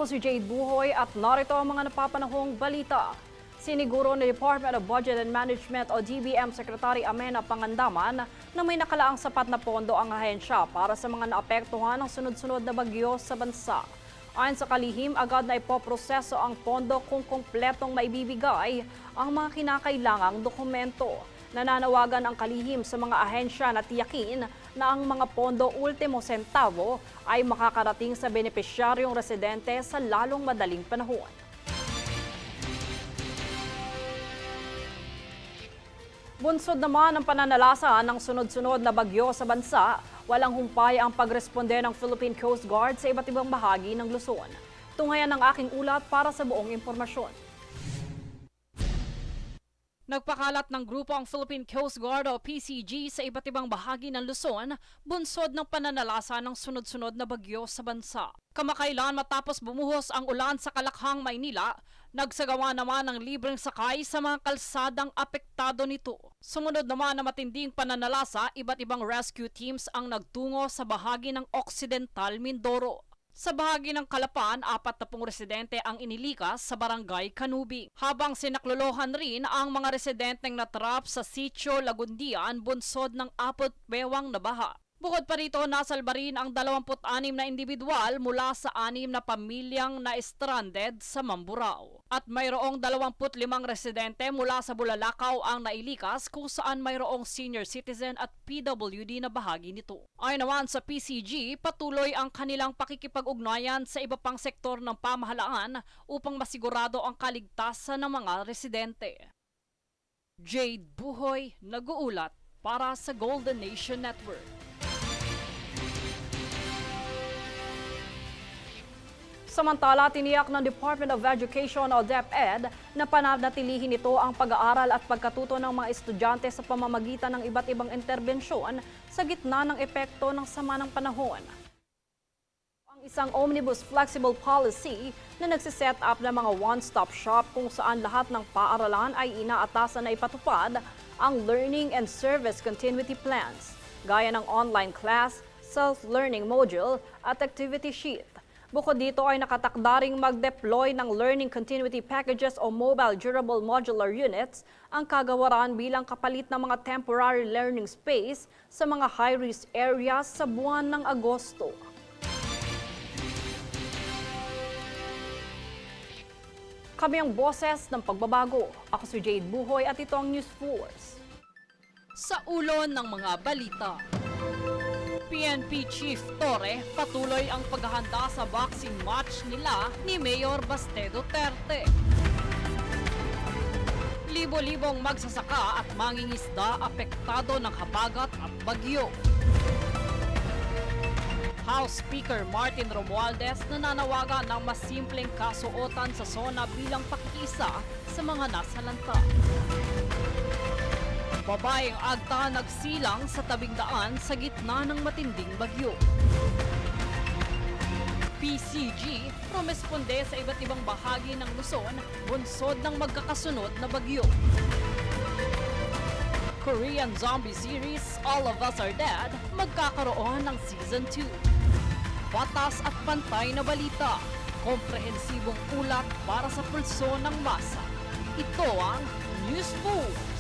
si Jade Buhoy at narito ang mga napapanahong balita. Siniguro ni Department of Budget and Management o DBM Secretary Amena Pangandaman na may nakalaang sapat na pondo ang ahensya para sa mga naapektuhan ng sunod-sunod na bagyo sa bansa. Ayon sa kalihim, agad na ipoproseso ang pondo kung kumpletong maibibigay ang mga kinakailangang dokumento. Nananawagan ang kalihim sa mga ahensya na tiyakin na ang mga pondo ultimo sentavo ay makakarating sa benepisyaryong residente sa lalong madaling panahon. Bunsod naman ang pananalasa ng sunod-sunod na bagyo sa bansa, walang humpay ang pagresponde ng Philippine Coast Guard sa iba't ibang bahagi ng Luzon. Tunghayan ang aking ulat para sa buong impormasyon. Nagpakalat ng grupo ang Philippine Coast Guard o PCG sa iba't ibang bahagi ng Luzon, bunsod ng pananalasa ng sunod-sunod na bagyo sa bansa. Kamakailan matapos bumuhos ang ulan sa Kalakhang, Maynila, nagsagawa naman ng libreng sakay sa mga kalsadang apektado nito. Sumunod naman na matinding pananalasa, iba't ibang rescue teams ang nagtungo sa bahagi ng Occidental Mindoro. Sa bahagi ng Kalapan, 40 residente ang inilikas sa barangay Kanubing. Habang sinaklolohan rin ang mga residenteng natrap sa Sitio Lagundian, bunsod ng apot bewang na baha. Bukod pa rito, nasalba rin ang 26 na individual mula sa 6 na pamilyang na-stranded sa Mamburao. At mayroong 25 residente mula sa Bulalakaw ang nailikas kung saan mayroong senior citizen at PWD na bahagi nito. Ayon naman sa PCG, patuloy ang kanilang pakikipag-ugnayan sa iba pang sektor ng pamahalaan upang masigurado ang kaligtasan ng mga residente. Jade Buhoy, nag-uulat para sa Golden Nation Network. Samantala, tiniyak ng Department of Education o DepEd na pananatilihin nito ang pag-aaral at pagkatuto ng mga estudyante sa pamamagitan ng iba't ibang interbensyon sa gitna ng epekto ng sama ng panahon. Ang isang omnibus flexible policy na nagsiset up ng mga one-stop shop kung saan lahat ng paaralan ay inaatasan na ipatupad ang learning and service continuity plans, gaya ng online class, self-learning module at activity sheet. Bukod dito ay nakatakda ring mag-deploy ng learning continuity packages o mobile durable modular units ang kagawaran bilang kapalit ng mga temporary learning space sa mga high-risk areas sa buwan ng Agosto. Kami ang boses ng pagbabago. Ako si Jade Buhoy at ito ang News Force. Sa ulo ng mga balita. PNP Chief Torre patuloy ang paghahanda sa boxing match nila ni Mayor Baste Duterte. Libo-libong magsasaka at mangingisda apektado ng habagat at bagyo. House Speaker Martin Romualdez nananawagan ng mas simpleng kasuotan sa SONA bilang pakikiisa sa mga nasalanta. Babaeng agta nagsilang sa tabing daan sa gitna ng matinding bagyo. PCG rumesponde sa iba't ibang bahagi ng Luzon bunsod ng magkakasunod na bagyo. Korean zombie series All of Us Are Dead magkakaroon ng Season 2. Patas at pantay na balita, komprehensibong ulat para sa pulso ng masa. Ito ang News Food.